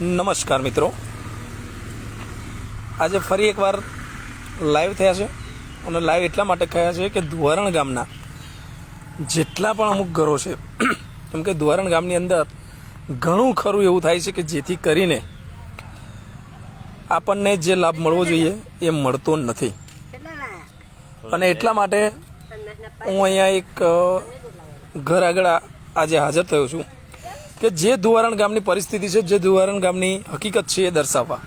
નમસ્કાર મિત્રો, આજે ફરી એકવાર લાઈવ થયા છે અને લાઈવ એટલા માટે થયા છે કે ધુવારણ ગામના જેટલા પણ અમુક ઘરો છે, કેમ કે ધુવારણ ગામની અંદર ઘણું ખરું એવું થાય છે કે જેથી કરીને આપણને જે લાભ મળવો જોઈએ એ મળતો નથી. અને એટલા માટે હું અહીંયા એક ઘર આગળ આજે હાજર થયો છું કે જે ધુવારણ ગામની પરિસ્થિતિ છે, જે ધુવારણ ગામની હકીકત છે એ દર્શાવવા.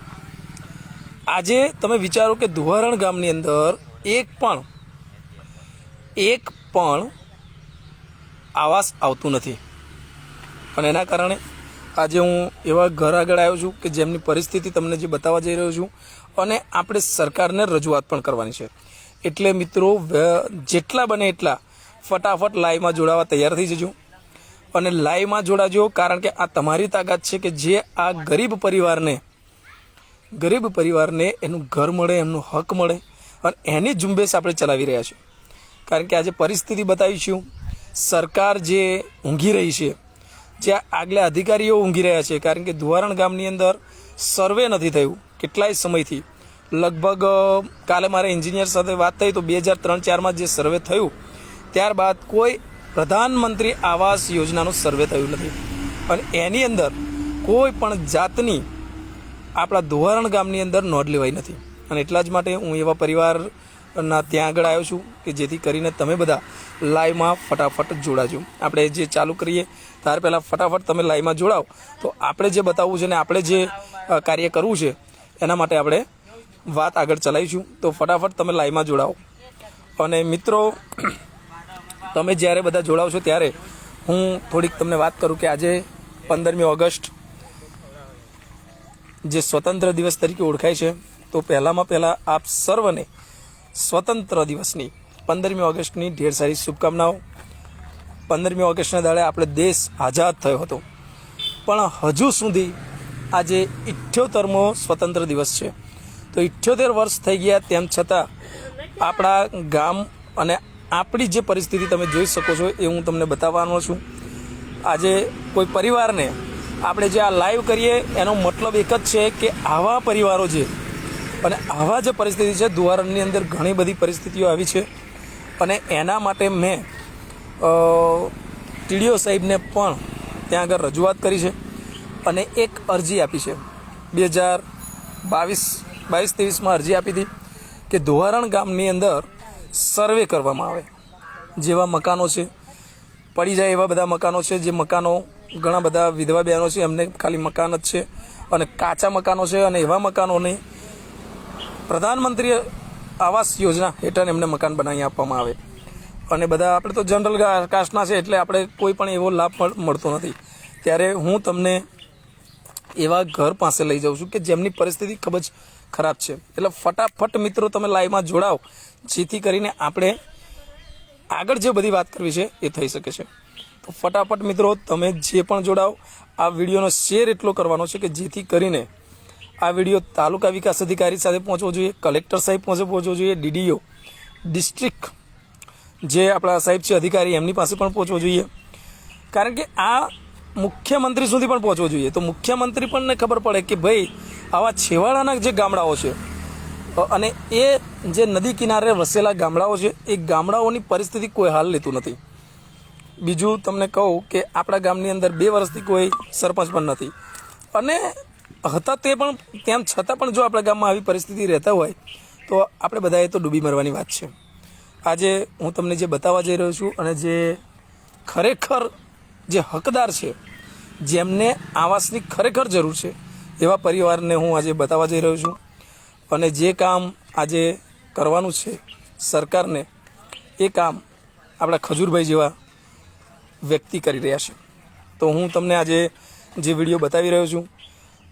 આજે તમે વિચારો કે ધુવારણ ગામની અંદર એક પણ આવાસ આવતું નથી. અને એના કારણે આજે હું એવા ઘર આગળ આવ્યો છું કે જેમની પરિસ્થિતિ તમને જે બતાવવા જઈ રહ્યો છું અને આપણે સરકારને રજૂઆત પણ કરવાની છે. એટલે મિત્રો, જેટલા બને એટલા ફટાફટ લાઈવમાં જોડાવા તૈયાર થઈ જજો અને લાઈવમાં જોડાજો, કારણ કે આ તમારી તાકાત છે કે જે આ ગરીબ પરિવારને એનું ઘર મળે, એમનું હક મળે અને એની ઝુંબેશ આપણે ચલાવી રહ્યા છીએ. કારણ કે આજે પરિસ્થિતિ બતાવીશું, સરકાર જે ઊંઘી રહી છે, જે આગલા અધિકારીઓ ઊંઘી રહ્યા છે. કારણ કે ધુવારણ ગામની અંદર સર્વે નથી થયું કેટલાય સમયથી. લગભગ કાલે મારે એન્જિનિયર સાથે વાત થઈ તો 2003-4માં જે સર્વે થયું ત્યારબાદ કોઈ પ્રધાનમંત્રી આવાસ યોજનાનું સર્વે થયું નથી અને એની અંદર કોઈ પણ જાતની આપણા ધુવારણ ગામની અંદર નોંધ લેવાઈ નથી. અને એટલા જ માટે હું એવા પરિવારના ત્યાં આગળ આવ્યો છું કે જેથી કરીને તમે બધા લાઈવમાં ફટાફટ જોડાજો. આપણે જે ચાલુ કરીએ ત્યાર પહેલાં ફટાફટ તમે લાઈવમાં જોડાઓ તો આપણે જે બતાવવું છે ને આપણે જે કાર્ય કરવું છે એના માટે આપણે વાત આગળ ચલાવીશું. તો ફટાફટ તમે લાઈવમાં જોડાઓ. અને મિત્રો, તમે જ્યારે બધા જોડાવશો ત્યારે હું થોડીક તમને વાત કરું કે આજે 15મી ઓગસ્ટ જે સ્વતંત્ર દિવસ તરીકે ઓળખાય છે, તો પહેલાં આપ સર્વને સ્વતંત્ર દિવસની 15મી ઓગસ્ટની ઢેર સારી શુભકામનાઓ. 15મી ઓગસ્ટના દાડે આપણે દેશ આઝાદ થયો હતો, પણ હજુ સુધી આજે 78મો સ્વતંત્ર દિવસ છે. તો 78 વર્ષ થઈ ગયા, તેમ છતાં આપણા ગામ અને આપણી જે પરિસ્થિતિ તમે જોઈ શકો છો એ હું તમને બતાવવાનો છું. આજે કોઈ પરિવારને આપણે જે આ લાઈવ કરીએ એનો મતલબ એક જ છે કે આવા પરિવારો છે અને આવા જે પરિસ્થિતિ છે, ધુવારણની અંદર ઘણી બધી પરિસ્થિતિઓ આવી છે. અને એના માટે મેં ટીડીઓ સાહેબને પણ ત્યાં આગળ રજૂઆત કરી છે અને એક અરજી આપી છે. 2022-23માં અરજી આપી હતી કે ધુવારણ ગામની અંદર સર્વે કરવામાં આવે. જેવા મકાનો છે, પડી જાય એવા બધા મકાનો છે, જે મકાનો ઘણા બધા વિધવા બહેનો છે એમને ખાલી મકાન જ છે અને કાચા મકાનો છે, અને એવા મકાનોને પ્રધાનમંત્રી આવાસ યોજના હેઠળ એમને મકાન બનાવી આપવામાં આવે. અને બધા આપણે તો જનરલ કાસ્ટના છે એટલે આપણે કોઈ પણ એવો લાભ મળતો નથી. ત્યારે હું તમને એવા ઘર પાસે લઈ જાઉં છું કે જેમની પરિસ્થિતિ ખૂબ જ ખરાબ છે. એટલે ફટાફટ મિત્રો તમે લાઈવમાં જોડાઓ, જેથી કરીને આપણે આગળ જે બધી વાત કરવી છે એ થઈ શકે છે. તો ફટાફટ મિત્રો તમે જે પણ જોડાઓ, આ વિડીયોનો શેર એટલો કરવાનો છે કે જેથી કરીને આ વિડીયો તાલુકા વિકાસ અધિકારી સાથે પહોંચવો જોઈએ, કલેક્ટર સાહેબ પાસે પહોંચવો જોઈએ, ડીડીઓ ડિસ્ટ્રિક્ટ જે આપણા સાહેબ છે અધિકારી એમની પાસે પણ પહોંચવો જોઈએ. કારણ કે આ મુખ્યમંત્રી સુધી પણ પહોંચવો જોઈએ. તો મુખ્યમંત્રી પણ ખબર પડે કે ભાઈ આવા છેવાડાના જે ગામડાઓ છે અને એ જે નદી કિનારે વસેલા ગામડાઓ છે એ ગામડાઓની પરિસ્થિતિ કોઈ હાલ લેતું નથી. બીજું તમને કહું કે આપણા ગામની અંદર 2 વર્ષથી કોઈ સરપંચ પણ નથી અને હતા તે પણ, તેમ છતાં પણ જો આપણા ગામમાં આવી પરિસ્થિતિ રહેતા હોય તો આપણે બધાએ તો ડૂબી મરવાની વાત છે. આજે હું તમને જે બતાવવા જઈ રહ્યો છું અને જે ખરેખર જે હકદાર છે, જેમને આવાસની ખરેખર જરૂર છે, એવા પરિવારને હું આજે બતાવવા જઈ રહ્યો છું. અને જે કામ આજે કરવાનું છે સરકારને, એ કામ આપણા ખજૂરભાઈ જેવા વ્યક્તિ કરી રહ્યા છે. તો હું તમને આજે જે વિડીયો બતાવી રહ્યો છું,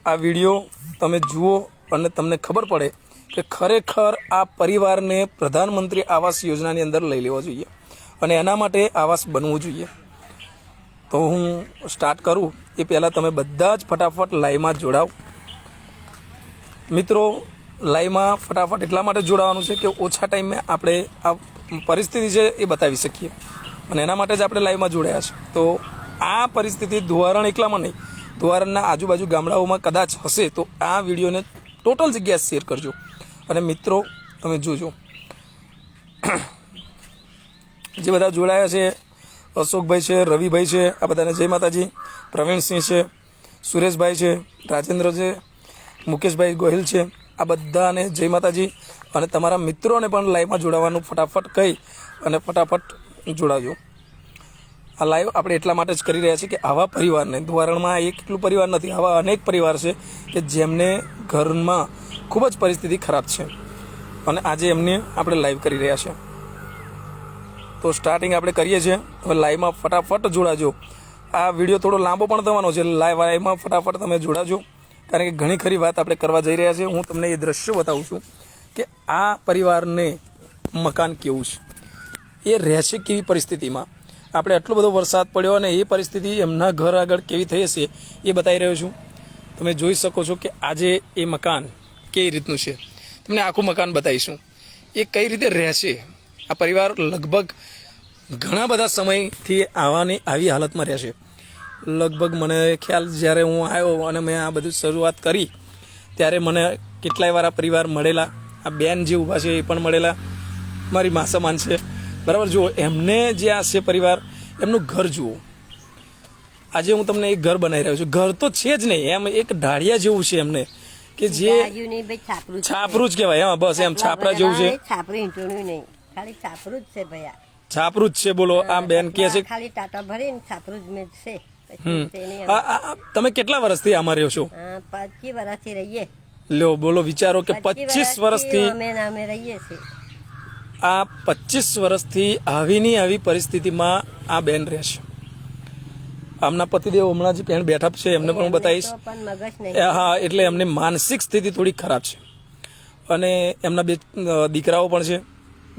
આ વિડીયો તમે જુઓ અને તમને ખબર પડે કે ખરેખર આ પરિવારને પ્રધાનમંત્રી આવાસ યોજનાની અંદર લઈ લેવો જોઈએ અને એના માટે આવાસ બનવું જોઈએ. તો હું સ્ટાર્ટ કરું એ પહેલાં તમે બધા જ ફટાફટ લાઈવમાં જોડાઓ. મિત્રો, લાઈવમાં ફટાફટ એટલા માટે જોડાવાનું છે કે ઓછા ટાઈમે આપણે આ પરિસ્થિતિ છે એ બતાવી શકીએ અને એના માટે જ આપણે લાઈવમાં જોડાયા છે. તો આ પરિસ્થિતિ ધુવારણ એકલામાં નહીં, દ્વારણના આજુબાજુ ગામડાઓમાં કદાચ હશે તો આ વિડીયોને ટોટલ જગ્યાએ શેર કરજો. અને મિત્રો તમે જોજો જે બધા જોડાયા છે, અશોકભાઈ છે, રવિભાઈ છે, આ બધાને જય માતાજી. પ્રવીણસિંહ છે, સુરેશભાઈ છે, રાજેન્દ્ર છે, મુકેશભાઈ ગોહિલ છે, આ બધાને જય માતાજી. અને તમારા મિત્રોને પણ લાઈવમાં જોડાવાનું ફટાફટ કહી અને ફટાફટ જોડાજો. આ લાઈવ આપણે એટલા માટે જ કરી રહ્યા છીએ કે આવા પરિવારને, દ્વારણમાં એક એટલું પરિવાર નથી, આવા અનેક પરિવાર છે કે જેમને ઘરમાં ખૂબ જ પરિસ્થિતિ ખરાબ છે અને આજે એમને આપણે લાઈવ કરી રહ્યા છીએ. તો સ્ટાર્ટિંગ આપણે કરીએ છીએ. હવે લાઈવમાં ફટાફટ જોડાજો. આ વિડીયો થોડો લાંબો પણ થવાનો છે, લાઈવમાં ફટાફટ તમે જોડાજો, કારણ કે ઘણી ખરી વાત આપણે કરવા જઈ રહ્યા છીએ. હું તમને એ દ્રશ્યો બતાવું છું કે આ પરિવારને મકાન કેવું છે, એ રહેશે કેવી પરિસ્થિતિમાં. આપણે આટલો બધો વરસાદ પડ્યો અને એ પરિસ્થિતિ એમના ઘર આગળ કેવી થઈ હશે એ બતાવી રહ્યો છું. તમે જોઈ શકો છો કે આજે એ મકાન કેવી રીતનું છે. તમને આખું મકાન બતાવીશું, એ કઈ રીતે રહેશે. આ પરિવાર લગભગ ઘણા બધા સમયથી આવી હાલતમાં રહેશે. લગભગ મને ખ્યાલ જ્યારે હું આવ્યો અને મેં આ બધું શરૂઆત કરી ત્યારે મને કેટલાય વાર આ પરિવાર મળેલા. આ બેન જે ઊભા છે એ પણ મળેલા, મારી માસામાન છે, બરાબર. જુઓ એમને જે આ છે પરિવાર, એમનું ઘર જુઓ. આજે હું તમને એક ઘર બનાવી રહ્યો છું. ઘર તો છે જ નહીં, એમ એક ઢાળિયા જેવું છે એમને, કે જે છાપરું જ કહેવાય. હા બસ એમ છાપરા જેવું છે. છાપરું જ છે. બોલો આ બેન કે છે ખાલી ટાટા ભરીને છાપરું જ મેં છે. તમે કેટલા વર્ષથી આમાં રહ્યો છો? 25 વર્ષથી રહીએ. લ્યો બોલો, વિચારો કે 25 વર્ષથી અમે રહીએ છીએ. આ 25 વર્ષથી આવી પરિસ્થિતિમાં આ બેન રહેશે. આમના પતિદેવ હમણાં જે બેન બેઠા છે એમને પણ હું બતાવીશ. હા, એટલે એમની માનસિક સ્થિતિ થોડી ખરાબ છે અને એમના 2 દીકરાઓ પણ છે.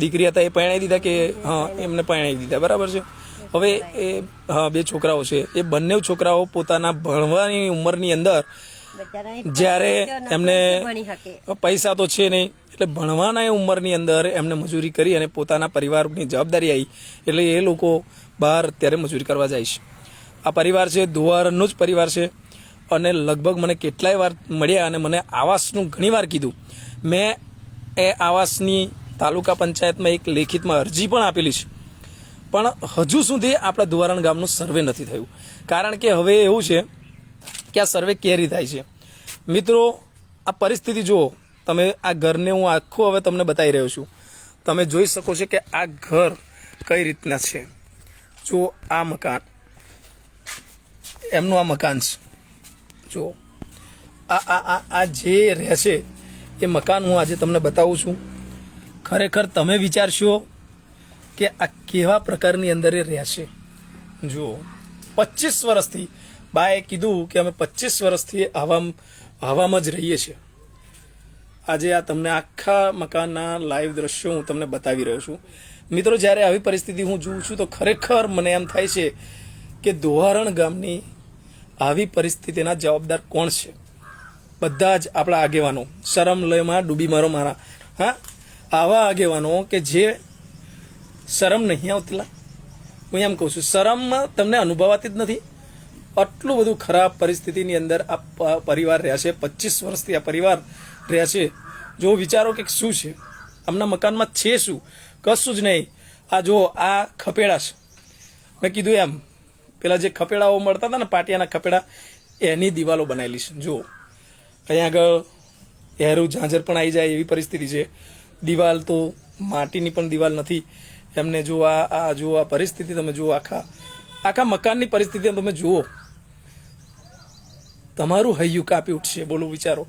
દીકરી હતા એ પરણાવી દીધા કે હા એમને પરણાવી દીધા, બરાબર છે. હવે એ હા 2 છોકરાઓ છે. એ બંને છોકરાઓ પોતાના ભણવાની ઉંમરની અંદર જ્યારે એમને પૈસા તો છે નહીં, એટલે ભણવાના ઉંમરની અંદર એમને મજૂરી કરી અને પોતાના પરિવારની જવાબદારી આવી એટલે એ લોકો બહાર અત્યારે મજૂરી કરવા જાય છે. આ પરિવાર છે દ્વારણનો જ પરિવાર છે અને લગભગ મને કેટલાય વાર મળ્યા અને મને આવાસનું ઘણી વાર કીધું. મેં એ આવાસની તાલુકા પંચાયતમાં એક લેખિતમાં અરજી પણ આપેલી છે, પણ હજુ સુધી આપણા દ્વારણ ગામનું સર્વે નથી થયું. કારણ કે હવે એવું છે કે આ સર્વે કેરી થાય છે. મિત્રો આ પરિસ્થિતિ જુઓ તમે. આ ઘરને હું આખું હવે તમને બતાવી રહ્યો છું. તમે જોઈ શકો છો કે આ ઘર કઈ રીતના છે. જો આ મકાન, એમનું આ મકાન છે. જો આ જે રહેશે એ મકાન હું આજે તમને બતાવું છું. ખરેખર તમે વિચારશો કે આ કેવા પ્રકારની અંદર એ રહેશે. જુઓ 25 વર્ષથી બાએ કીધું કે અમે 25 વર્ષથી હવામાં જ રહીએ છીએ. આજે આ તમને આખા મકાનના લાઈવ દ્રશ્યો હું તમને બતાવી રહ્યો છું. મિત્રો જ્યારે આવી પરિસ્થિતિ હું જોઉં છું તો ખરેખર મને એમ થાય છે કે દ્વારણ ગામની આવી પરિસ્થિતિના જવાબદાર કોણ છે? બધા જ આપણા આગેવાનો. શરમ લયમાં ડૂબી મારો મારા. હા, આવા આગેવાનો કે જે શરમ નહીં આવતીલા. હું એમ કહું છું, શરમમાં તમને અનુભવાતી જ નથી. આટલું બધું ખરાબ પરિસ્થિતિની અંદર આ પરિવાર રહ્યા છે. 25 વર્ષથી આ પરિવાર રહ્યા છે. જો વિચારો કે શું છે આમના મકાનમાં, છે શું? કશું જ નહીં. આ જો આ ખપેડા છે. મેં કીધું એમ પેલા જે ખપેડાઓ મળતા હતા ને, પાટિયાના ખપેડા, એની દિવાલો બનાવેલી છે. જો અહીંયા આગળ હેરું ઝાંઝર પણ આવી જાય એવી પરિસ્થિતિ છે. દિવાલ તો માટીની પણ દિવાલ નથી. એમને જો આ પરિસ્થિતિ તમે જુઓ, આખા મકાનની પરિસ્થિતિ તમે જુઓ, તમારું હૈયું કાપી ઉઠશે. બોલો વિચારો.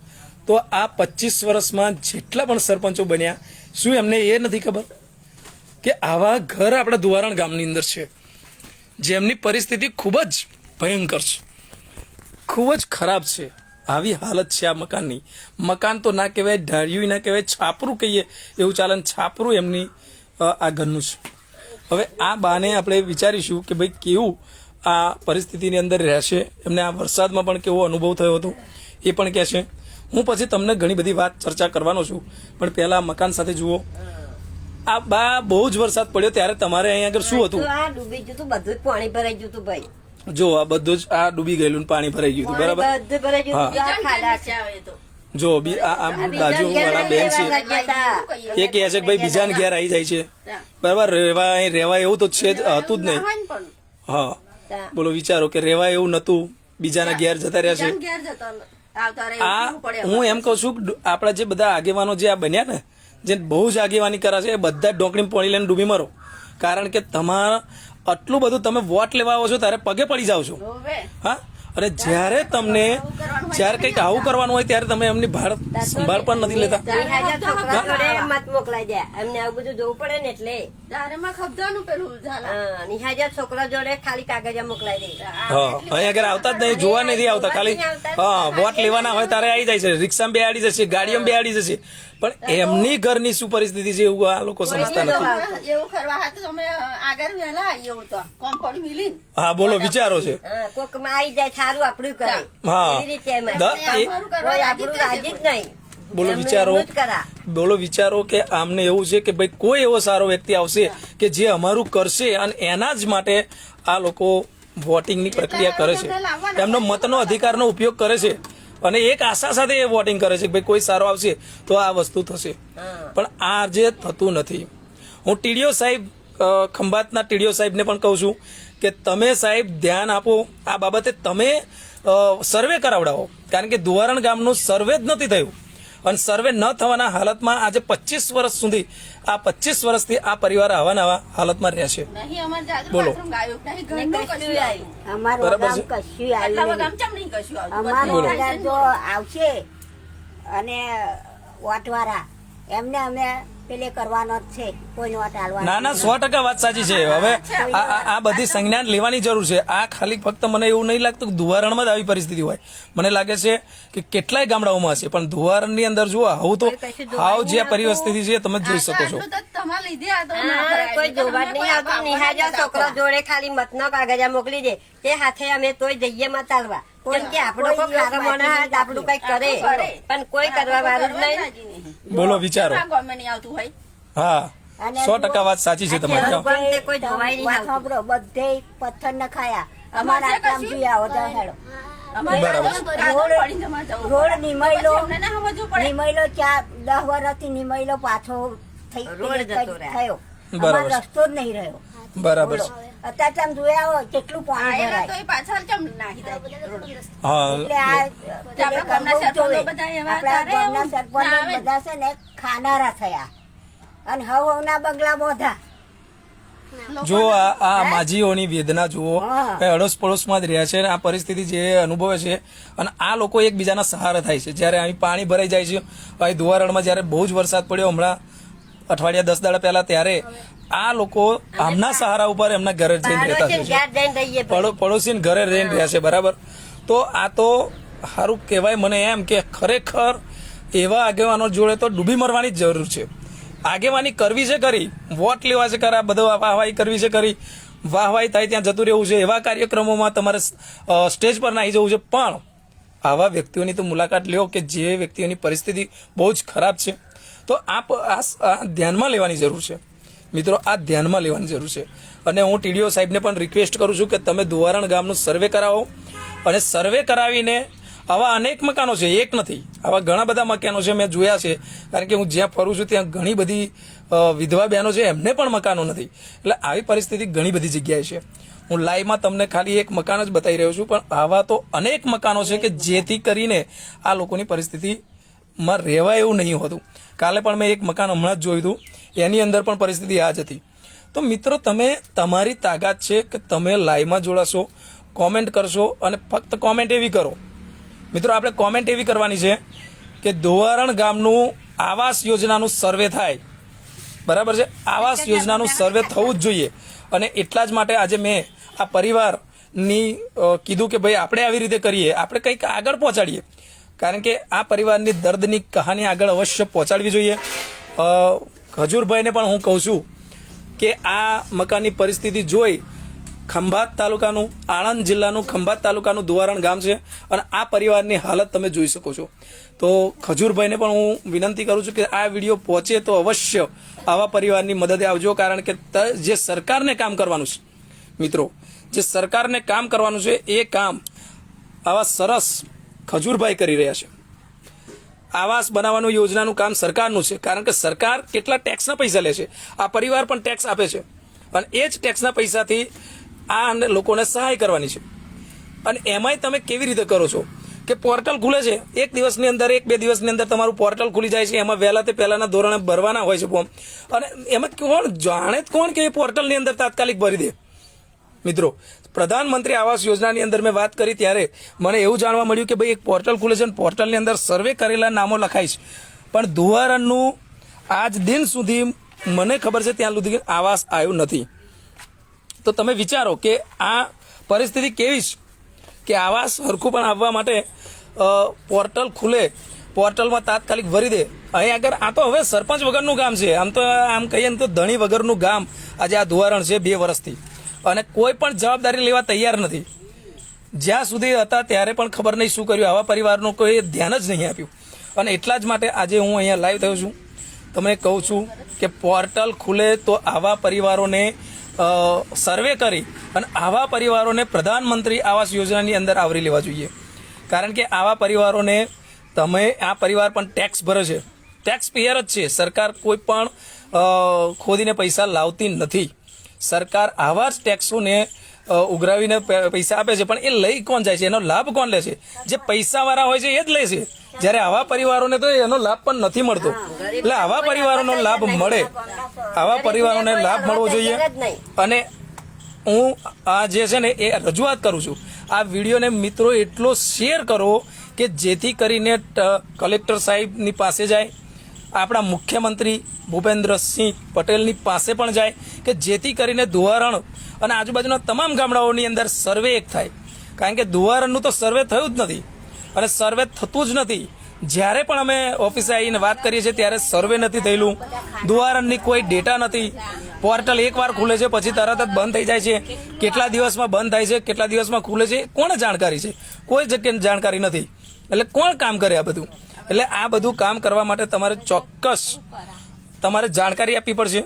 તો આ 25 વર્ષમાં જેટલા પણ સરપંચો બન્યા, શું એમને એ નથી ખબર કે આવા ઘર આપણા દ્વારણ ગામની અંદર છે જેમની પરિસ્થિતિ ખૂબ જ ભયંકર છે, ખૂબ જ ખરાબ છે. આવી હાલત છે આ મકાનની. મકાન તો ના કહેવાય, ઢાળિયું ના કહેવાય, છાપરું કહીએ એવું ચાલે. છાપરું એમની આ ઘરનું છે. હવે આ બાને આપણે વિચારીશું કે ભાઈ કેવું આ પરિસ્થિતિની અંદર રહેશે. એમને આ વરસાદમાં પણ કેવો અનુભવ થયો હતો એ પણ કહેશે. હું પછી તમને ઘણી બધી વાત ચર્ચા કરવાનો છું, પણ પહેલા મકાન સાથે જુઓ. આ બા બહુ જ વરસાદ પડ્યો ત્યારે તમારે અહીંયા આગળ શું હતું? ડૂબી ગયું, બધું પાણી ભરાઈ ગયું ભાઈ. જો આ બધું જ આ ડૂબી ગયેલું ને પાણી ભરાઈ ગયું હતું, બરાબર. બધું ભરાઈ ગયું હા. હતું. આ ખાડા છે. જો આ બાજુ વાળા બેન છે એ કહે છે કે ભાઈ બીજાને ઘેર આવી જાય છે, બરાબર. રેવાય એવું તો છે જ હતું જ નહીં. હા, બોલો વિચારો કે રેવાય એવું નતું, બીજાના ઘેર જતા રહ્યા છે. આ હું એમ કહું છું કે આપણા જે બધા આગેવાનો જે આ બન્યા ને, જે બહુ જ આગેવાની કરે છે, એ બધા જ ડોકડી પોણી લઈને ડૂબી મરો. કારણ કે તમારા આટલું બધું તમે વોટ લેવા આવો છો ત્યારે પગે પડી જાવ છો. હા, અને જ્યારે કંઈક આવું કરવાનું હોય ત્યારે તમે એમની સંભાળ પણ નથી લેતા. નિહાજા છોકરા જોડે મત મોકલાઈ દે. એમને આવું બધું જોવું પડે ને એટલે નિહાજા છોકરા જોડે ખાલી કાગળિયા મોકલાઈ દે. હા, અહીંયા આગળ આવતા જ નહીં, જોવા નથી આવતા. ખાલી હા, વોટ લેવાના હોય ત્યારે આવી જાય છે, રિક્ષામાં બેહાડી જશે, ગાડીમાં બેહાડી જશે, પણ એમની ઘરની શું પરિસ્થિતિ છે એવું આ લોકો સમજતા નથી. એવું કરવા હાથ તમે આગળ વહેલા આવીએ એવું તો કોમ્પોડ મિલી. હા, બોલો વિચારો છે. કોક માં આવી જાય સારું આપણું કરે. હા. એવી રીતે એમ. એ- કોઈ આપણું રાજી જ નહીં. બોલો એમને વિચારો, એમનું જ કરા. બોલો વિચારો કે આમને એવું છે કે ભાઈ કોઈ એવો સારો વ્યક્તિ આવશે કે જે અમારું કરશે, અને એના જ માટે આ લોકો વોટિંગની પ્રક્રિયા કરે છે, એમનો મતનો અધિકારનો ઉપયોગ કરે છે, અને એક આશા સાથે એ વોટિંગ કરે છે કે ભાઈ કોઈ સારો આવશે તો આ વસ્તુ થશે. પણ આ જે થતું નથી. હું ટીડીઓ સાહેબ, ખંભાતના ટીડીઓ સાહેબને પણ કહું છું કે તમે સાહેબ ધ્યાન આપો આ બાબતે, તમે સર્વે કરાવડાવો. કારણ કે દુવારણ ગામનું સર્વે જ નથી થયું, અને સર્વે ન થવાના હાલતમાં આજે 25 વર્ષ સુધી, આ 25 વર્ષથી આ પરિવાર આવા નવા હાલતમાં રહે છે. નહીં અમારે જાજુ બોલો. બાથરૂમ ગાયું નહીં, ને ઘરનું કશું કશું આવ્યું. અમારું બરાબર ગામ છે. કશું આટલા આવ્યું ગામ ચમ નહીં કશું આવતું. અમારું બોલો. બધા જો આવશે અને વોટવાળા એમને અમે પેલે કરવાનો જ છે, કોઈને વોટ હાલવાનો ના ના, 100% વાત સાચી છે. હવે આ બધી સંજ્ઞાન લેવાની જરૂર છે. આ ખાલી ફક્ત મને એવું નહીં લાગતું કે દુવારણમાં જ આવી પરિસ્થિતિ હોય. મને લાગે છે કે કેટલાય ગામડાઓમાં હશે, પણ દુવારણની અંદર જુઓ આવું તો હાવ જે પરિસ્થિતિ છે તમે જ જોઈ શકો છો. આટલું તો તમારે લીધે આ તો ના હા, કરાય. કોઈ જોવા જ નહીં આવતું. નિહાજા છોકરા જોડે ખાલી મતનો કાગળિયા મોકલી દે. તે હાથે અમે તોય જઈએ મત આલવા. કેમ કે આપણો કોઈ ખારો માણસ હોય તો આપણું કઈક કરે, પણ કોઈ કરવા વાળું જ નહીં. બોલો વિચારો. આ ગામમાં નહીં આવતું હોય. હા, અને 100% વાત સાચી છે તમારી. પણ તે કોઈ જોવાય નહીં વાત આવતું. સાંભળો, બધે પથ્થર ન ખાયા. અમારા આટલામ કશું? જોઈ આવો તો હેડો. અમારે બરાબર. આગળ પડીને તમારે જવું રોડ પડે. નિમયલો અમને ના સમજવું પડે. નિમયલો 10 વર્ષથી નિમયલો પાછો રોડ જતો રહ્યો. થયો. બરાબર અમારો છે. રસ્તો જ નહીં રહ્યો. બરાબર બોલો. છે. અત્યારે તમે જોયા આવો કેટલું પાણી આયેલા તો ભરાય. એ પાછળ ચમ નાખી દે રોડ. હા, એટલે આ આપણા ગામના સરપંચો બધા એવા આપણા તારે ગામના એવું સરપંચો ના આવે. બધા છે ને ખાનારા થયા અને હવના બંગલા બોધા. જો આ માજીઓની વેદના જુઓ, હા. એ અડોસ પડોશમાં જ રહ્યા છે, અને આ પરિસ્થિતિ જે અનુભવે છે, અને આ લોકો એકબીજાના સહારા થાય છે. જ્યારે અહીં પાણી ભરાઈ જાય છે, અહીં દુવારણમાં જ્યારે બહુ જ વરસાદ પડ્યો હમણાં અઠવાડિયા 10 દાડા પહેલા, ત્યારે આ લોકો આમના સહારા ઉપર એમના ઘરે જઈને રહેતા પાડોશી છે. ઘેર જઈને રહીએ ભાઈ. પડોશી ઘરે રહીને રહ્યા છે, બરાબર. તો આ તો સારું કહેવાય મને એમ કે ખરેખર એવા આગેવાનો જોડે તો ડૂબી મરવાની જ જરૂર છે. આગેવાની કરવી છે કરી, વોટ લેવા છે કરા, બધો વાહવાહી કરવી છે કરી, વાહવાહી થાય ત્યાં જતું રહેવું છે, એવા કાર્યક્રમોમાં તમારે સ્ટેજ પર નાહી જવું છે. પણ આવા વ્યક્તિઓની તો મુલાકાત લ્યો કે જે વ્યક્તિઓની પરિસ્થિતિ બહુ જ ખરાબ છે. તો આ ધ્યાનમાં લેવાની જરૂર છે મિત્રો, આ ધ્યાનમાં લેવાની જરૂર છે. અને હું ટીડીઓ સાહેબને પણ રિક્વેસ્ટ કરું છું કે તમે દુવારણ ગામનું સર્વે કરાવો, અને સર્વે કરાવીને આવા અનેક મકાનો છે, એક નથી, આવા ઘણા બધા મકાનો છે, મેં જોયા છે. કારણ કે હું જ્યાં ફરું છું ત્યાં ઘણી બધી વિધવા બહેનો છે, એમને પણ મકાનો નથી. એટલે આવી પરિસ્થિતિ ઘણી બધી જગ્યાએ છે. હું લાઈવમાં તમને ખાલી એક મકાન જ બતાવી રહ્યો છું, પણ આવા તો અનેક મકાનો છે કે જેથી કરીને આ લોકોની પરિસ્થિતિમાં રહેવાય એવું નહીં હોતું. કાલે પણ મેં એક મકાન હમણાં જ જોયું હતું, એની અંદર પણ પરિસ્થિતિ આ જ હતી. તો મિત્રો, તમે તમારી તાકાત છે કે તમે લાઈવમાં જોડાશો, કોમેન્ટ કરશો, અને ફક્ત કોમેન્ટ એવી કરો મિત્રો, આપણે કોમેન્ટ એવી કરવાની છે કે દુવારણ ગામનું આવાસ યોજનાનું સર્વે થાય, બરાબર છે. આવાસ યોજનાનું સર્વે થવું જ જોઈએ. અને એટલા જ માટે આજે મેં આ પરિવારની કીધું કે ભાઈ આપણે આવી રીતે કરીએ, આપણે કંઈક આગળ પહોંચાડીએ. કારણ કે આ પરિવારની દર્દની કહાની આગળ અવશ્ય પહોંચાડવી જોઈએ. ખજૂરભાઈને પણ હું કહું છું કે આ મકાનની પરિસ્થિતિ જોઈ, ખંભાત તાલુકાનું, આણંદ જિલ્લાનું ખંભાત તાલુકાનું દુવારણ ગામ છે, અને આ પરિવારની હાલત તમે જોઈ શકો છો. તો ખજૂરભાઈને પણ હું વિનંતી કરું છું કે આ વિડીયો પહોંચે તો અવશ્ય આવા પરિવારની મદદે આવજો. કારણ કે જે સરકારને કામ કરવાનું છે મિત્રો, જે સરકારને કામ કરવાનું છે એ કામ આવા સરસ ખજૂરભાઈ કરી રહ્યા છે. આવાસ બનાવવાનું યોજનાનું કામ સરકારનું છે, કારણ કે સરકાર કેટલા ટેક્સના પૈસા લે છે, આ પરિવાર પણ ટેક્સ આપે છે અને એ જ ટેક્સના પૈસાથી આ લોકોને સહાય કરવાની છે. અને એમાંય તમે કેવી રીતે કરો છો કે પોર્ટલ ખુલે છે, એક દિવસની અંદર 1-2 દિવસની અંદર તમારું પોર્ટલ ખુલી જાય છે, એમાં વહેલા તે પહેલાના ધોરણે ભરવાના હોય છે ફોર્મ, અને એમાં કોણ જાણે કોણ કે એ પોર્ટલની અંદર તાત્કાલિક ભરી દે. મિત્રો, પ્રધાનમંત્રી આવાસ યોજનાની અંદર મેં વાત કરી ત્યારે મને એવું જાણવા મળ્યું કે ભાઈ એક પોર્ટલ ખુલે છે અને પોર્ટલની અંદર સર્વે કરેલા નામો લખાય છે, પણ ધોવારણનું આજ દિન સુધી મને ખબર છે ત્યાં સુધી આવાસ આવ્યું નથી. તો તમે વિચારો કે આ પરિસ્થિતિ કેવી છે કે આવાસ હરખું પણ આવવા માટે પોર્ટલ ખુલે, પોર્ટલમાં તાત્કાલિક ભરી દે. અહીં આગળ આ તો હવે સરપંચ વગરનું ગામ છે, આમ કહીએ ને તો ધણી વગરનું ગામ આજે આ ધોવારણ છે 2 વર્ષથી, અને કોઈ પણ જવાબદારી લેવા તૈયાર નથી. જ્યાં સુધી હતા ત્યારે પણ ખબર નહીં શું કર્યું, આવા પરિવારનું કોઈ ધ્યાન જ નહીં આપ્યું. અને એટલા જ માટે આજે હું અહીંયા લાઈવ થયો છું, તમને કહું છું કે પોર્ટલ ખુલે તો આવા પરિવારોને સર્વે કરી અને આવા પરિવારોને પ્રધાનમંત્રી આવાસ યોજનાની અંદર આવરી લેવા જોઈએ. કારણ કે આવા પરિવારોને તમે આ પરિવાર પણ ટેક્સ ભરે છે, ટેક્સ પેયર જ છે. સરકાર કોઈ પણ ખોદીને પૈસા લાવતી નથી. સરકાર આવા જ ટેક્સોને ઉઘરાવીને પૈસા આપે છે, પણ એ લઈ કોણ જાય છે, એનો લાભ કોણ લે છે? જે પૈસાવાળા હોય છે એ જ લે છે, જ્યારે આવા પરિવારોને તો એનો લાભ પણ નથી મળતો. એટલે આવા પરિવારોનો લાભ મળે, આવા પરિવારોને લાભ મળવો જોઈએ. અને હું આ જે છે ને એ રજૂઆત કરું છું, આ વિડીયોને મિત્રો એટલો શેર કરો કે જેથી કરીને કલેક્ટર સાહેબની પાસે જાય, આપણા મુખ્યમંત્રી ભૂપેન્દ્રસિંહ પટેલની પાસે પણ જાય, કે જેથી કરીને ધોવારણ અને આજુબાજુના તમામ ગામડાઓની અંદર સર્વે એક થાય. કારણ કે ધોવારણનું તો સર્વે થયું જ નથી અને સર્વે થતું જ નથી. જ્યારે પણ અમે ઓફિસે આવીને વાત કરીએ છીએ ત્યારે સર્વે નથી થયેલું, ધોવારણની કોઈ ડેટા નથી. પોર્ટલ એકવાર ખુલે છે પછી તરત જ બંધ થઈ જાય છે. કેટલા દિવસમાં બંધ થાય છે, કેટલા દિવસમાં ખુલે છે, કોને જાણકારી છે? કોઈ જગ્યાની જાણકારી નથી. એટલે કોણ કામ કરે આ બધું? એટલે આ બધું કામ કરવા માટે તમારે ચોક્કસ તમારે જાણકારી આપવી પડશે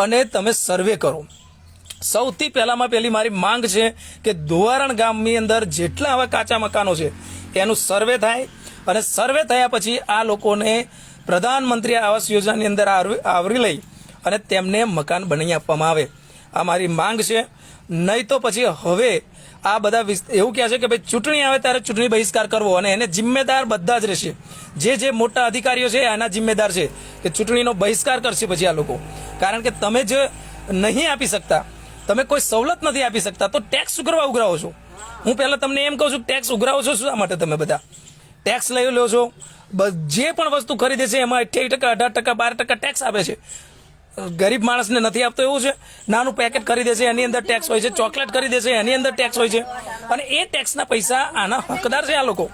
અને તમે સર્વે કરો. સૌથી પહેલામાં પહેલી મારી માંગ છે કે ધોવારણ ગામની અંદર જેટલા આવા કાચા મકાનો છે એનું સર્વે થાય, અને સર્વે થયા પછી આ લોકોને પ્રધાનમંત્રી આવાસ યોજનાની અંદર આવરી લઈ અને તેમને મકાન બનાવી આપવામાં આવે. આ મારી માંગ છે. નહીં તો પછી હવે આ બધા એવું કહે છે કે ભાઈ ચૂંટણી આવે ત્યારે ચૂંટણી બહિષ્કાર કરવો, અને એને જિમ્મેદાર બધા જ રહેશે. જે મોટા અધિકારીઓ છે એના જિમ્મેદાર છે કે ચૂંટણીનો બહિષ્કાર કરશે પછી આ લોકો. કારણ કે તમે જે નહીં આપી શકતા, તમે કોઈ સવલત નથી આપી શકતા, તો ટેક્સ શું કરવા ઉઘરાવો છો? હું પહેલા તમને એમ કહું છું, ટેક્સ ઉઘરાવો છો શા માટે? તમે બધા ટેક્સ લઈ લો છો, જે પણ વસ્તુ ખરીદે છે એમાં 28%, 18%, 12% ટેક્સ આપે છે. ગરીબ માણસને નથી આપતો એવું છે? નાનું પેકેટ ખરીદે છે એની અંદર ટેક્સ હોય છે, ચોકલેટ ખરીદે છે એની અંદર ટેક્સ હોય છે, અને એ ટેક્સના પૈસા આના હકદાર છે આ લોકો,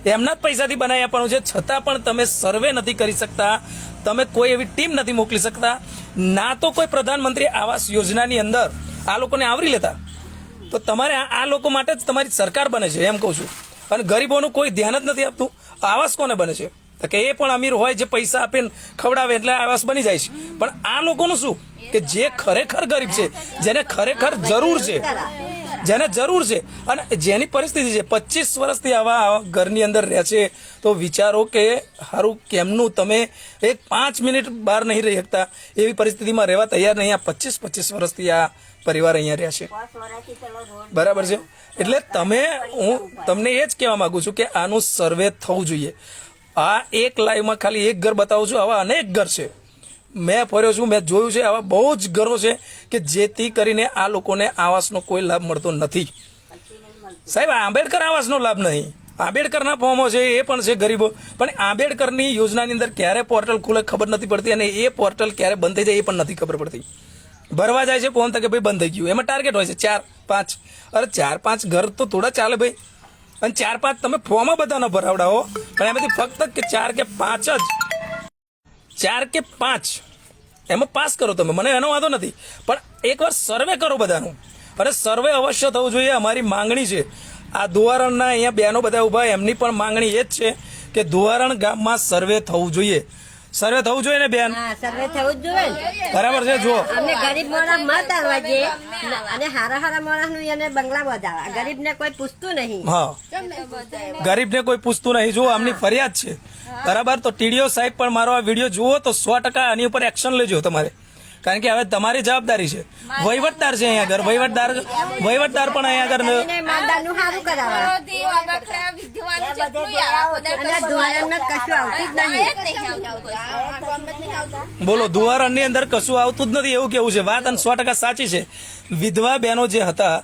એમના જ પૈસાથી બનાવી આપવાનું છે. છતાં પણ તમે સર્વે નથી કરી શકતા, તમે કોઈ એવી ટીમ નથી મોકલી શકતા, ના તો કોઈ પ્રધાનમંત્રી આવાસ યોજનાની અંદર આ લોકોને આવરી લેતા. તો તમારે આ લોકો માટે જ તમારી સરકાર બને છે એમ કહું છું. અને ગરીબોનું કોઈ ધ્યાન જ નથી આપતું. આવાસ કોને બને છે? કે એ પણ અમીર હોય, જે પૈસા આપીને ખવડાવે એટલે આવાસ બની જાય છે. પણ આ લોકોનું શું કે જે ખરેખર ગરીબ છે, જેને ખરેખર જરૂર છે, જેને જરૂર છે અને જેની પરિસ્થિતિ છે, 25 વર્ષથી આવા ઘરની અંદર રહે છે, તો વિચારો કે સારું કેમનું તમે 5 મિનિટ બહાર નહીં રહી શકતા, એવી પરિસ્થિતિમાં રહેવા તૈયાર નહીં. આ 25 વર્ષથી આ પરિવાર અહીંયા રહ્યા છે, બરાબર છે. એટલે હું તમને એ જ કહેવા માંગુ છું કે આનું સર્વે થવું જોઈએ. આ એક લાઈવમાં ખાલી એક ઘર બતાવું છું, આવા અનેક ઘર છે. મેં ફર્યો છું, મેં જોયું છે, આવા બહુ જ ઘરો છે કે જેથી કરીને આ લોકોને આવાસનો કોઈ લાભ મળતો નથી. સાહેબ, આંબેડકર આવાસનો લાભ નહીં, આંબેડકરના ફોર્મો છે એ પણ છે ગરીબો, પણ આંબેડકરની યોજનાની અંદર ક્યારે પોર્ટલ ખુલે ખબર નથી પડતી, અને એ પોર્ટલ ક્યારે બંધ થઈ જાય એ પણ નથી ખબર પડતી. ભરવા જાય છે ફોર્મ તો કે ભાઈ બંધ થઈ ગયું, એમાં ટાર્ગેટ હોય છે 4-5. અરે 4-5 ઘર તો થોડા ચાલે ભાઈ, અને 4-5 તમે ફોર્મ બધા ન ભરાવડાવો, પણ એમાંથી ફક્ત કે 4 કે 5 જ, 4 કે 5 એમાં પાસ કરો તમે, મને એનો વાંધો નથી, પણ એકવાર સર્વે કરો બધાનું, અને સર્વે અવશ્ય થવું જોઈએ. અમારી માંગણી છે, આ ધોવારણના અહીંયા બહેનો બધા ઊભા, એમની પણ માંગણી એ જ છે કે ધોવારણ ગામમાં સર્વે થવું જોઈએ. સર્વે થવું જોઈએ ને બેન? હા સર્વે થવું જ જોઈએ ને. બરાબર છે. જો અમને ગરીબ માણસ મત આવવા જોઈએ અને હારા માણસ નું એને બંગલા વધારવા. ગરીબ ને કોઈ પૂછતું નહીં. હા, ગરીબને કોઈ પૂછતું નહીં. જો આમની ફરિયાદ છે, બરાબર. તો ટીડીઓ સાહેબ પણ મારો આ વિડીયો જુઓ તો 100% આની ઉપર એક્શન લેજો તમારે, કારણ કે હવે તમારી જવાબદારી છે. વહીવટદાર છે અહીંયા આગળ, વહીવટદાર પણ અહીંયા આગળ મતદાનનું સારું કરાવવા. અને ધોરણમાં કશું આવતું જ નહીં. બોલો, ધુવારણની અંદર કશું આવતું જ નથી એવું કેવું છે. વાત અને 100% સાચી છે. વિધવા બહેનો જે હતા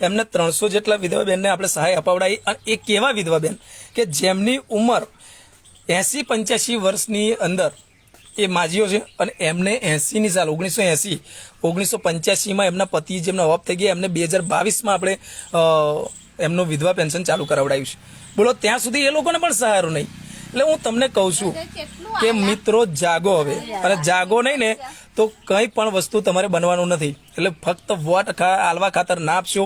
એમને 300 જેટલા વિધવા બેનને આપણે સહાય અપાવડાવી. અને એ કેવા વિધવા બેન કે જેમની ઉંમર 80-85 વર્ષની અંદર એ માજીઓ છે અને એમને 80ની સાલ 1985માં એમના પતિ જેમના ઓફ થઈ ગયા એમને 2022માં આપણે એમનું વિધવા પેન્શન ચાલુ કરાવડાવ્યું છે. બોલો, ત્યાં સુધી એ લોકોને પણ સહારો નહીં. એટલે હું તમને કહું છું કે મિત્રો જાગો હવે, અને જાગો નહીં ને તો કંઈ પણ વસ્તુ તમારે બનવાનું નથી. એટલે ફક્ત વોટ આલવા ખાતર ના આપશો.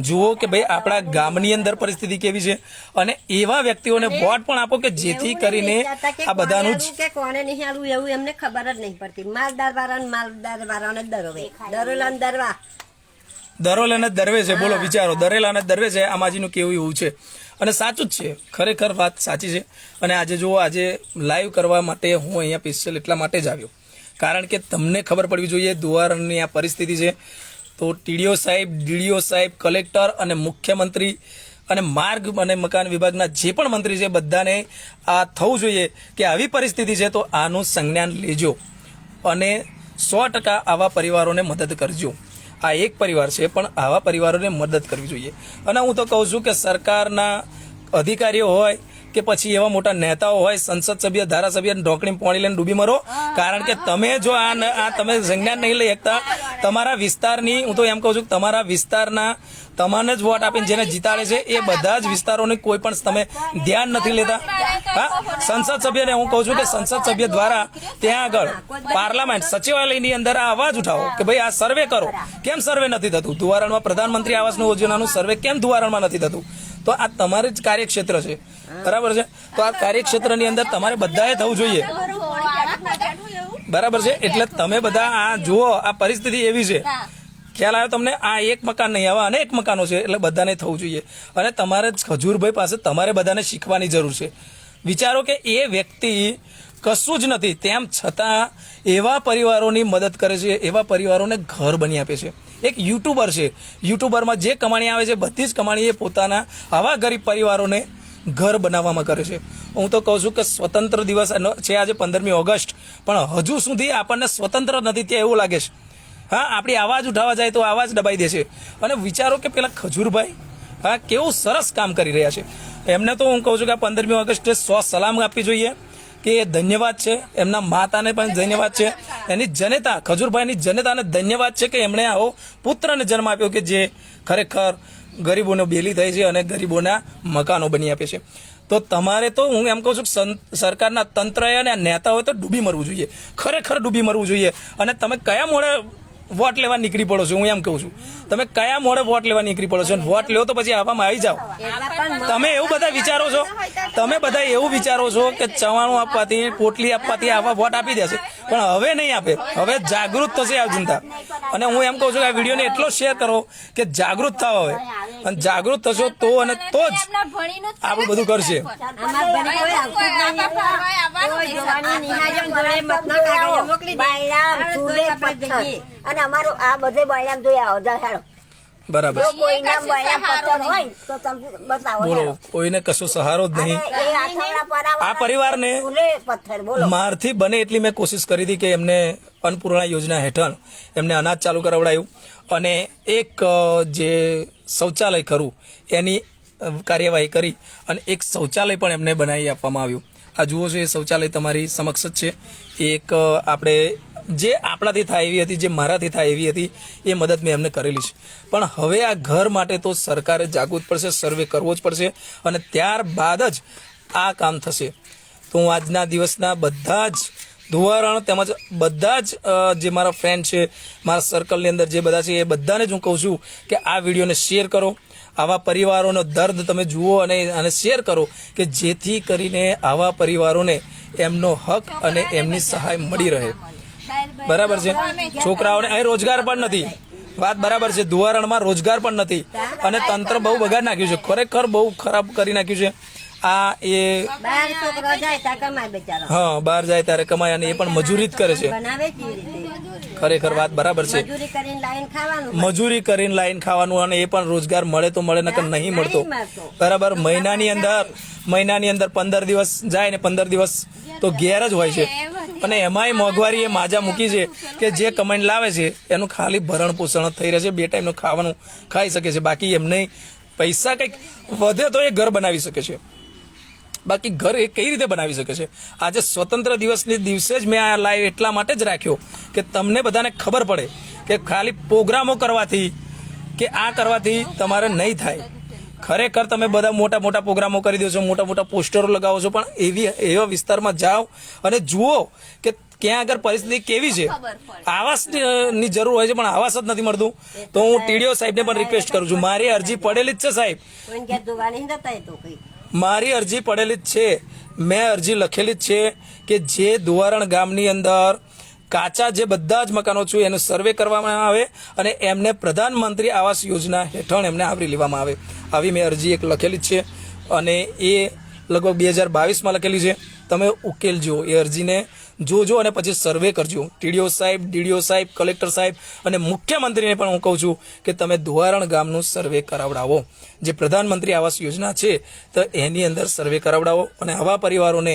જુઓ કે ભાઈ આપણા ગામની અંદર પરિસ્થિતિ કેવી છે અને એવા વ્યક્તિઓને વોટ પણ આપો કે જેથી કરીને આ બધાનું જ કે કોને નહીં આલું એવું એમને ખબર જ નહીં પડતી. માલદાર વાળાને દરવે દરોલાને દરવા દરોલાને દરવે છે. બોલો વિચારો, દરેલાને દરવે છે. આમાજીનું કેવું એવું છે અને સાચું જ છે. ખરેખર વાત સાચી છે. અને આજે જુઓ, આજે લાઈવ કરવા માટે હું અહીંયા સ્પેશિયલ એટલા માટે જ આવ્યો, કારણ કે તમને ખબર પડવી જોઈએ ધુવારણની આ પરિસ્થિતિ છે. તો ટીડીઓ સાહેબ, ડીડીઓ સાહેબ, કલેક્ટર અને મુખ્યમંત્રી અને માર્ગ અને મકાન વિભાગના જે પણ મંત્રી છે બધાને આ થવું જોઈએ કે આવી પરિસ્થિતિ છે તો આનું સંજ્ઞાન લેજો અને 100% આવા પરિવારોને મદદ કરજો. આ એક પરિવાર છે પણ આવા પરિવારોને મદદ કરવી જોઈએ. અને હું તો કહું છું કે સરકારના અધિકારીઓ હોય કે પછી એવા મોટા નેતાઓ હોય, સંસદ સભ્ય, ધારાસભ્ય, ઢોકળી પાણી લઈને ડૂબી મરો. કારણ કે તમે જો આ તમે સંજ્ઞાન નહીં લઈ શકતા, તમારા વિસ્તારની, હું તો એમ કહું છું કે તમારા વિસ્તારના તમને જ વોટ આપીને જેને જીતાડે છે એ બધા જ વિસ્તારોને કોઈ પણ તમે ધ્યાન નથી લેતા. હા, સંસદ સભ્યને હું કહું છું કે સંસદ સભ્ય દ્વારા ત્યાં આગળ પાર્લામેન્ટ સચિવાલયની અંદર આ અવાજ ઉઠાવો કે ભાઈ આ સર્વે કરો. કેમ સર્વે નથી થતું? ધુવારણમાં પ્રધાનમંત્રી આવાસ યોજનાનું સર્વે કેમ ધુવારણમાં નથી થતું? તો આ તમારે જ કાર્યક્ષેત્ર છે, બરાબર છે. તો આ કાર્યક્ષેત્રની અંદર તમારે બધાએ થવું જોઈએ, બરાબર છે. એટલે તમે બધા આ જુઓ, આ પરિસ્થિતિ એવી છે. ખ્યાલ આવ્યો તમને? આ એક મકાન નહીં, આવા અનેક મકાનો છે. એટલે બધાને થવું જોઈએ. અને તમારે ખજૂરભાઈ પાસે તમારે બધાને શીખવાની જરૂર છે. વિચારો કે એ વ્યક્તિ કશું જ નથી તેમ છતાં એવા પરિવારોની મદદ કરે છે, એવા પરિવારોને ઘર બની આપે છે. એક યુટ્યુબર છે, યુટ્યુબરમાં જે કમાણી આવે છે બધી જ કમાણી એ પોતાના આવા ગરીબ પરિવારોને ઘર બનાવવામાં કરે છે. હું તો કહું છું કે સ્વતંત્ર દિવસ છે આજે 15મી ઓગસ્ટ, પણ હજુ સુધી આપણને સ્વતંત્ર નથી ત્યાં એવું લાગે છે. હા, આપણી આવાજ ઉઠાવવા જાય તો આવાજ દબાઈ દે છે. અને વિચારો કે પેલા ખજૂરભાઈ હા કેવું સરસ કામ કરી રહ્યા છે. એમને તો હું કહું છું કે આ 15મી ઓગસ્ટે 100 સલામ આપવી જોઈએ કે એ ધન્યવાદ છે. એમના માતાને પણ ધન્યવાદ છે. એની જનતા, ખજૂરભાઈની જનતાને ધન્યવાદ છે કે એમણે આવો પુત્રને જન્મ આપ્યો કે જે ખરેખર ગરીબોને બેલી થાય છે અને ગરીબોના મકાનો બની આપે છે. તો તમારે તો હું એમ કહું છું કે સરકારના તંત્રએ અને આ નેતાઓએ તો ડૂબી મરવું જોઈએ, ખરેખર ડૂબી મરવું જોઈએ. અને તમે કયા મોડે વોટ લેવા નીકળી પડો છો? હું એમ કહું છું, તમે કયા મોડે વોટ લેવા નીકળી પડો છો? વોટ લ્યો તો પછી આવામાં આવી જાઓ. તમે એવું બધા વિચારો છો, તમે બધા એવું વિચારો છો કે ચવાણું આપવાથી, પોટલી આપવાથી આવા વોટ આપી દેશે, પણ હવે નહીં આપે. હવે જાગૃત થશે આ જનતા. અને હું એમ કહું છું કે આ વિડીયોને એટલો શેર કરો કે જાગૃત થાવ હવે. અને જાગૃત થશો તો અને તો જ આપણું બધું કરશે. અને અમારું આ બધે બળામ જોયા હોજા હેડો. બરાબર. જો કોઈના બળામ પથ્થર હોય તો તમે બતાવો. બોલો, કોઈને કશો સહારો જ નહીં. આ પરિવારને પથ્થર બોલો મારથી બને એટલી મેં કોશિશ કરી હતી કે એમને અન્નપૂર્ણા યોજના હેઠળ એમને અનાજ ચાલુ કરાવડાયું અને એક જે શૌચાલય ખરું એની કાર્યવાહી કરી અને એક શૌચાલય પણ એમને બનાવી આપવામાં આવ્યું. આ જુઓ છો, એ શૌચાલય તમારી સમક્ષ જ છે. એક આપણે જે આપણાથી થાય એવી હતી, જે મારાથી થાય એવી હતી, એ મદદ મેં એમને કરેલી છે. પણ હવે આ ઘર માટે તો સરકારે જાગવું જ પડશે, સર્વે કરવો જ પડશે અને ત્યારબાદ જ આ કામ થશે. તો હું આજના દિવસના બધા જ ધુવારણ તેમજ બધા જ જે મારા ફ્રેન્ડ છે, મારા સર્કલની અંદર જે બધા છે, એ બધાને જ હું કહું છું કે આ વિડીયોને શેર કરો. આવા પરિવારોનો દર્દ તમે જુઓ અને શેર કરો કે જેથી કરીને આવા પરિવારોને એમનો હક અને એમની સહાય મળી રહે. બરાબર છે. છોકરાઓને અહીં રોજગાર પણ નથી. વાત બરાબર છે. ધુવારણમાં રોજગાર પણ નથી અને તંત્ર બહુ બગાડ નાખ્યું છે. ખરેખર બહુ ખરાબ કરી નાખ્યું છે. આ એ બહાર છોકરો જાય ત્યાં કમાય બિચારો. હા, બહાર જાય ત્યારે કમાય અને એ પણ મજૂરી જ કરે છે. બનાવે કેવી રીતે? ખરેખર વાત બરાબર છે. મજૂરી કરીને લાઈન ખાવાનું. મજૂરી કરીને લાઈન ખાવાનું અને એ પણ રોજગાર મળે તો મળે નકર નહીં મળતો. બરાબર. મહિનાની અંદર 15 દિવસ જાય ને 15 દિવસ તો ઘેર જ હોય છે અને એમાંય મોંઘવારી એ માજા મૂકી છે કે જે કમાઈને લાવે છે એનું ખાલી ભરણ પોષણ જ થઈ રહે છે. 2 ટાઈમનું ખાવાનું ખાઈ શકે છે. બાકી એમને પૈસા કંઈક વધે તો એ ઘર બનાવી શકે છે. બાકી ઘર એ કઈ રીતે બનાવી શકે છે? આજે સ્વતંત્ર દિવસની દિવસે જ મેં આ લાઈવ એટલા માટે જ રાખ્યો કે તમને બધાને ખબર પડે કે ખાલી પ્રોગ્રામો કરવાથી કે આ કરવાથી તમારે નહીં થાય. ખરેખર તમે બધા મોટા મોટા પ્રોગ્રામો કરી દો છો, મોટા મોટા પોસ્ટરો લગાવો છો, પણ એવા વિસ્તારમાં જાઓ અને જુઓ કે ક્યાં આગળ પરિસ્થિતિ કેવી છે. આવાસની જરૂર હોય છે પણ આવાસ જ નથી મળતું. તો હું ટીડીઓ સાહેબને પણ રિક્વેસ્ટ કરું છું, મારી અરજી પડેલી જ છે સાહેબ, કોઈને ઘેર ધોવાની નતા એ તો કઈ. મારી અરજી પડેલી જ છે. મેં અરજી લખેલી જ છે કે જે ધુવારણ ગામની અંદર કાચા જે બધા જ મકાનો છે એનો સર્વે કરવામાં આવે અને એમને પ્રધાનમંત્રી આવાસ યોજના હેઠળ એમને આવરી લેવામાં આવે. આવી મેં અરજી એક લખેલી જ છે અને એ લગભગ 2022માં લખેલી છે. તમે ઉકેલજો એ અરજીને, જોજો અને પછી સર્વે કરજો. ટીડીઓ સાહેબ, ડીડીઓ સાહેબ, કલેક્ટર સાહેબ અને મુખ્યમંત્રીને પણ હું કહું છું કે તમે ધુવારણ ગામનું સર્વે કરાવડાવો. જે પ્રધાનમંત્રી આવાસ યોજના છે તો એની અંદર સર્વે કરાવડાવો અને આવા પરિવારોને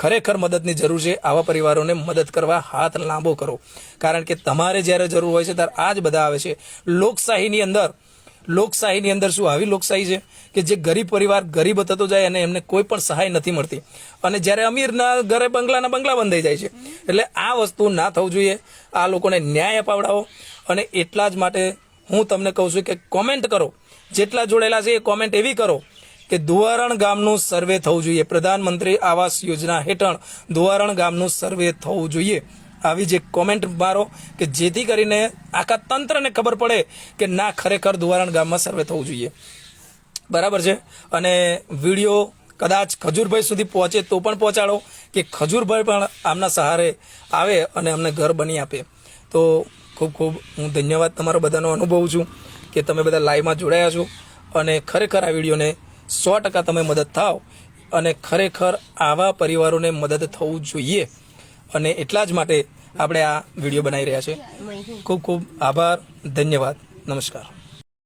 ખરેખર મદદની જરૂર છે. આવા પરિવારોને મદદ કરવા હાથ લાંબો કરો. કારણ કે તમારે જ્યારે જરૂર હોય છે ત્યારે આ જ બધા આવે છે. લોકશાહીની અંદર શું આવી લોકશાહી છે કે જે ગરીબ પરિવાર ગરીબ થતો જાય અને એમને કોઈ પણ સહાય નથી મળતી અને જ્યારે અમીરના ઘરે બંગલા બંધાઈ જાય છે. એટલે આ વસ્તુ ના થવું જોઈએ. આ લોકોને ન્યાય અપાવડાવો અને એટલા જ માટે હું તમને કહું છું કે કોમેન્ટ કરો. જેટલા જોડેલા છે એ કોમેન્ટ એવી કરો કે ધુવારણ ગામનું સર્વે થવું જોઈએ. પ્રધાનમંત્રી આવાસ યોજના હેઠળ ધુવારણ ગામનું સર્વે થવું જોઈએ. આવી જે કોમેન્ટ મારો કે જેથી કરીને આખા તંત્રને ખબર પડે કે ના, ખરેખર ધુવારણ ગામમાં સર્વે થવું જોઈએ. બરાબર છે. અને વિડીયો કદાચ ખજૂરભાઈ સુધી પહોંચે તો પણ પહોંચાડો કે ખજૂરભાઈ પણ આમના સહારે આવે અને અમને ઘર બની આપે. તો ખૂબ ખૂબ હું ધન્યવાદ તમારો બધાનો અનુભવું છું કે તમે બધા લાઈવમાં જોડાયા છો અને ખરેખર આ વિડીયોને 100% તમે મદદ થાવ અને ખરેખર આવા પરિવારોને મદદ થવું જોઈએ અને એટલા જ માટે આપણે આ વિડીયો બનાવી રહ્યા છે. ખૂબ ખૂબ આભાર, ધન્યવાદ, નમસ્કાર.